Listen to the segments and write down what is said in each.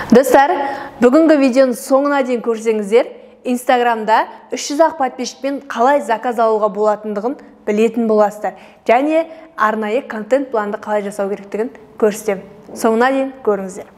Достар, бүгінгі видеоның соңына дейін көрсеңіздер, Инстаграмда 300 подписчикпен қалай заказ алуға болатындығын білетін боласыздар. Және арнайы контент планды қалай жасау керектігін көрсетемін. Соңына дейін көріңіздер.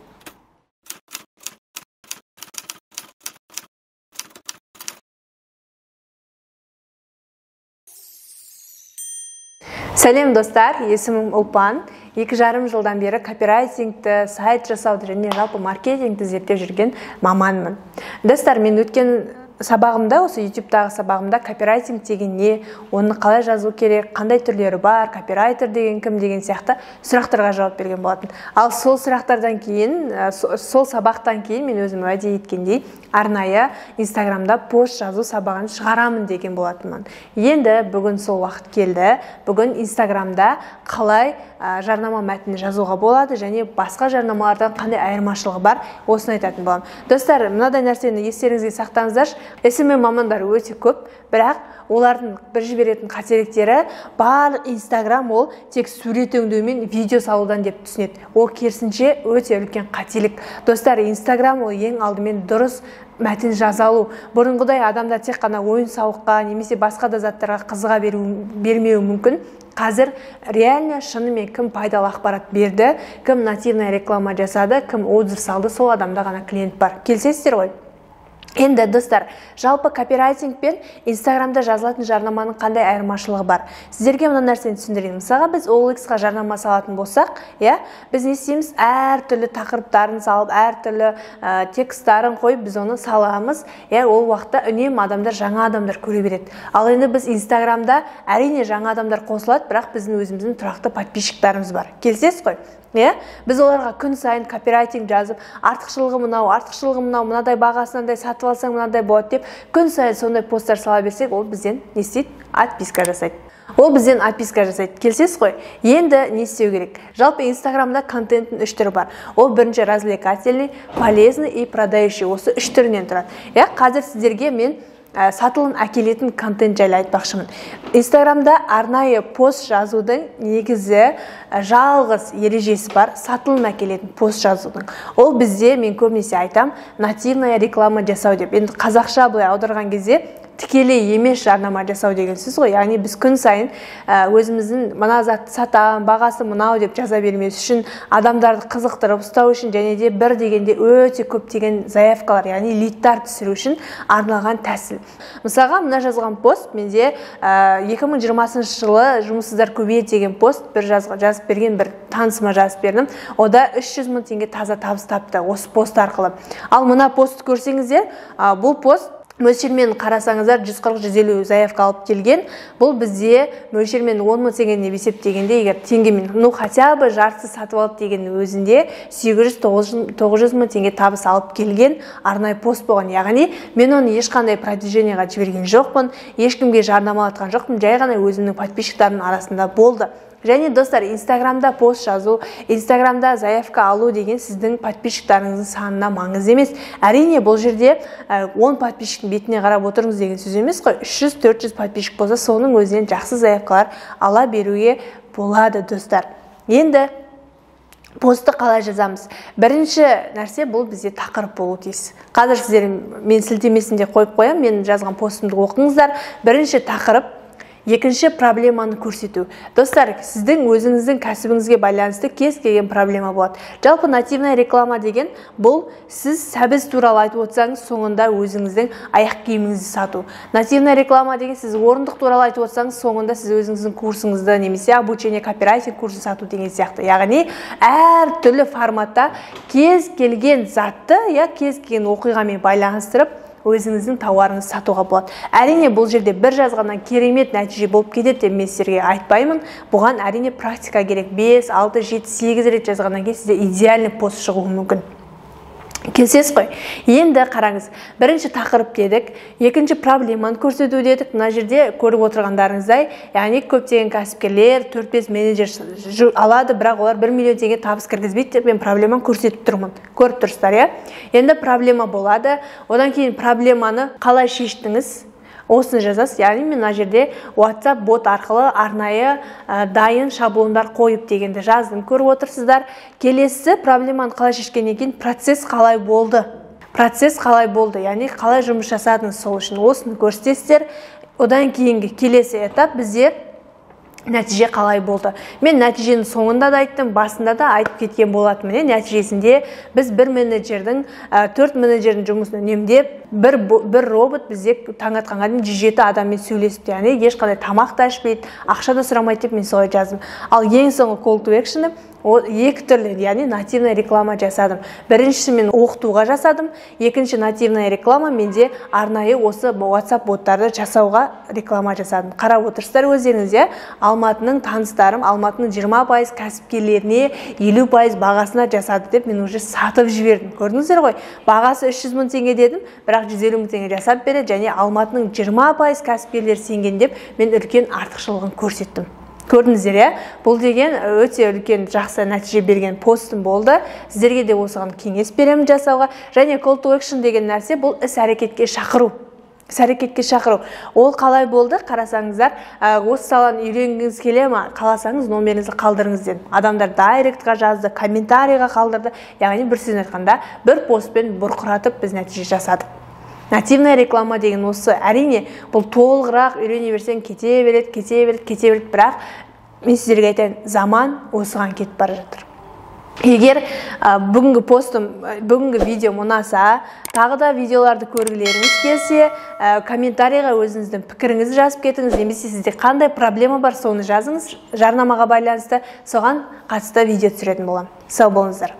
Сәлем достар, есімім Ұлпан. 2,5 жылдан бері копирайтингті, сайт жасауды және жалпы маркетингті зерттеп жүрген маманмын. Достар, мен өткен сабағымда, осы YouTube'дағы сабағымда копирайтинг деген не, оны қалай жазу керек, қандай түрлері бар, копирайтер деген кім деген сияқты сұрақтарға жауап берген болатын. Ал сол сұрақтардан кейін, сол сабақтан кейін мен өзім уәде еткендей арнайы Инстаграмда пост жазу сабағын шығарамын деген болатынмын. Енді бүгін сол уақыт келді. Бүгін Инстаграмда қалай жарнама мәтіні жазуға болады және басқа жарнамалардан қандай айырмашылығы бар, осыны айтатын боламын. Достар, мынадай нәрсені естеріңізге сақтаңыздаршы. SMM мамандар өте көп, бірақ олардың бір жіберетін қателіктері барлық Инстаграм ол тек сурет өңдеу мен видео салудан деп түсінеді. Ол керісінше өте үлкен қателік. Достар, Инстаграм ол ең алдымен дұрыс мәтін жазалу. Бұрынғыдай адамдар тек қана ойын-сауыққа немесе басқа да заттарға қызыға бермеуі мүмкін. Қазір реально шынымен кім пайдалы ақпарат берді, кім нативная реклама жасады, кім отзыв салды, сол адамда ғана клиент бар. Келісесіздер ғой? Енді достар, жалпы копирайтинг пен Инстаграмда жазылатын жарнаманың қандай айырмашылығы бар? Сіздерге мына нәрсені түсіндірейін. Мысалға біз OLX-қа жарнама салатын болсақ, біз не істейміз? Әртүрлі тақырыптарын салып, әртүрлі текстарын қойып, біз оны саламыз. Ол уақытта үнемі адамдар, жаңа адамдар көре береді. Ал енді біз Инстаграмда әрине жаңа адамдар қосылады, бірақ біздің өзіміздің тұрақты подписчиктарымыз бар. Келісесіз ғой? Біз оларға күн сайын копирайтинг жазып, артықшылығы мынау, мынадай бағасындай сатып алсаң мынадай болады деп, күн сайын сондай посттар сала берсек, ол бізден не істейді? Отписка жасайды. Келсесіз ғой? Енді не істеу керек? Жалпы Инстаграмда контенттің 3 түрі бар. Ол бірінші развлекательный, полезный и продающий. Осы 3 түрінен тұрады. Қазір сіздерге мен сатылым әкелетін контент жайлы айтпақшымын. Инстаграмда арнайы пост жазудың негізі жалғыз ережесі бар, сатылым әкелетін пост жазудың. Ол бізде, мен көбінесе айтам, нативная реклама жасау деп. Енді қазақша былай аударған кезде тікелей емес жарнама жасау деген сөз ғой. Яғни біз күн сайын өзіміздің мына затты сатам, бағасы мынау деп жаза бермес үшін, адамдарды қызықтырып ұстау үшін және де бір дегенде өте көптеген заявкалар, яғни лидтар түсіру үшін арналған тәсіл. Мысалға, мына жазған пост менде 2020 жылы жұмыссыздар көбейеді деген пост жазып берген бір танысыма жазып бердім. Ода 300 мың теңге таза табыс тапты осы пост арқылы. Ал мына постты көрсеңіздер, бұл пост мөлшермен қарасаңыздар 140-150 заявка алып келген. Бұл бізде мөлшермен 10 мың теңгені есептегенде, егер теңгемен, хотя бы жартысы сатып алып деген өзінде 800-900 мың теңге табыс алып келген арнайы пост болған. Яғни мен оны ешқандай продвиженияға жіберген жоқпын, ешкімге жарнамалатқан жоқпын, жай ғана өзімнің подписчиктарымның арасында болды. Және достар, Инстаграмда пост жазу, Инстаграмда заявка алу деген сіздің подписчиктарыңыздың санына маңызды емес. Әрине бұл жерде 10 подписчиктің бетіне қарап отырыңыз деген сөз емес қой. 300-400 подписчик болса, соның өзінен жақсы заявкалар ала беруге болады достар. Енді постты қалай жазамыз? Бірінші нәрсе бұл бізде тақырып болу тиіс. Қазір сіздер мен сілтемесінде қойып қоям, мен жазған постымды оқыңыздар. Бірінші тақырып, екінші проблеманы көрсету. Достар, сіздің өзіңіздің кәсібіңізге байланысты кез келген проблема болады. Жалпы нативная реклама деген бұл сіз сәбіз туралы айтып отырсаңыз, соңында өзіңіздің аяқ киіміңізді сату. Нативная реклама деген сіз орындық туралы айтып отырсаңыз, соңында сіз өзіңіздің курсыңызды немесе обучение копирайтинг курсын сату деген сияқты. Яғни әр түрлі форматта кез келген затты, кез келген оқиғамен байланыстырып өзіңіздің тауарыңызды сатуға болады. Әрине бұл жерде бір жазғаннан керемет нәтиже болып кетеді деп мен сіздерге айтпаймын. Бұған әрине практика керек. 5, 6, 7, 8 рет жазғаннан кейін сізде идеальный пост шығуы мүмкін. Келсесіз ғой? Енді қараңыз, бірінші тақырып дедік, екінші проблеманы көрсету дедік. Мына жерде көріп отырғандарыңыздай, яғни көптеген кәсіпкерлер 4-5 менеджер алады, бірақ олар 1 миллион теңге табыс кіргізбейді деп мен проблеманы көрсетіп тұрмын. Көріп тұрсыздар, Енді проблема болады. Одан кейін проблеманы қалай шештіңіз? осыны жазасыз. Яғни мен мына жерде WhatsApp бот арқылы арнайы дайын шаблондар қойып дегенді жаздым. Көріп отырсыздар. Келесі проблеманы қалай шешкеннен кейін процесс қалай болды? Процесс қалай болды? Яғни қалай жұмыс жасадыңыз сол үшін? Осыны көрсетесіздер. Одан кейінгі келесі этап бізде нәтиже қалай болды. Мен нәтиженің соңында да айттым, басында да айтып кеткен болатынмын. Нәтижесінде біз бір менеджердің 4 менеджердің жұмысын үнемдеп, бір робот бізде таң атқанға дейін 107 адаммен сөйлесіпті. Яғни ешқандай тамақ та ішпейді, ақша да сұрамайды деп мен солай жаздым. Ал ең соңғы call to action'ы екі түрлі, яғни нативная реклама жасадым. Біріншісі мен оқытуға жасадым, екінші нативная реклама менде арнайы осы WhatsApp боттарды жасауға реклама жасадым. Қарап отырсыздар өздеріңіз, Алматының таныстарым, Алматының 20% кәсіпкерлеріне 50% бағасына жасады деп мен уже сатып жібердім. Көрдіңіздер ғой? Бағасы 300 мың теңге дедім, бірақ 150 мың теңге жасап береді, және Алматының 20% кәсіпкерлер сенген деп мен үлкен артықшылығын көрсеттім. Көрдіңіздер, бұл деген өте үлкен жақсы нәтиже берген постым болды. Сіздерге де осыған кеңес беремін жасауға. Және call to action деген нәрсе бұл іс-әрекетке шақыру. Іс-әрекетке шақыру. Ол қалай болды? Қарасаңыздар, осы саланы үйренгіңіз келе ме? Қаласаңыз номеріңізді қалдырыңыз дедім. Адамдар дайректқа жазды, комментарийға қалдырды. Яғни бір сөзбен айтқанда, бір постпен бұрқыратып біз нәтиже жасадық. Нативная реклама деген осы, әрине бұл толығырақ үйрене берсең кете береді, бірақ мен сіздерге айтайын, заман осыған кетіп бара жатыр. Егер бүгінгі постым, бүгінгі видеом ұнаса, тағы да видеоларды көргілеріңіз келсе, комментарийға өзіңіздің пікіріңізді жазып кетіңіз, немесе сізде қандай проблема бар, соны жазыңыз, жарнамаға байланысты соған қатысты видео түсіретін боламын. Сау болыңыздар.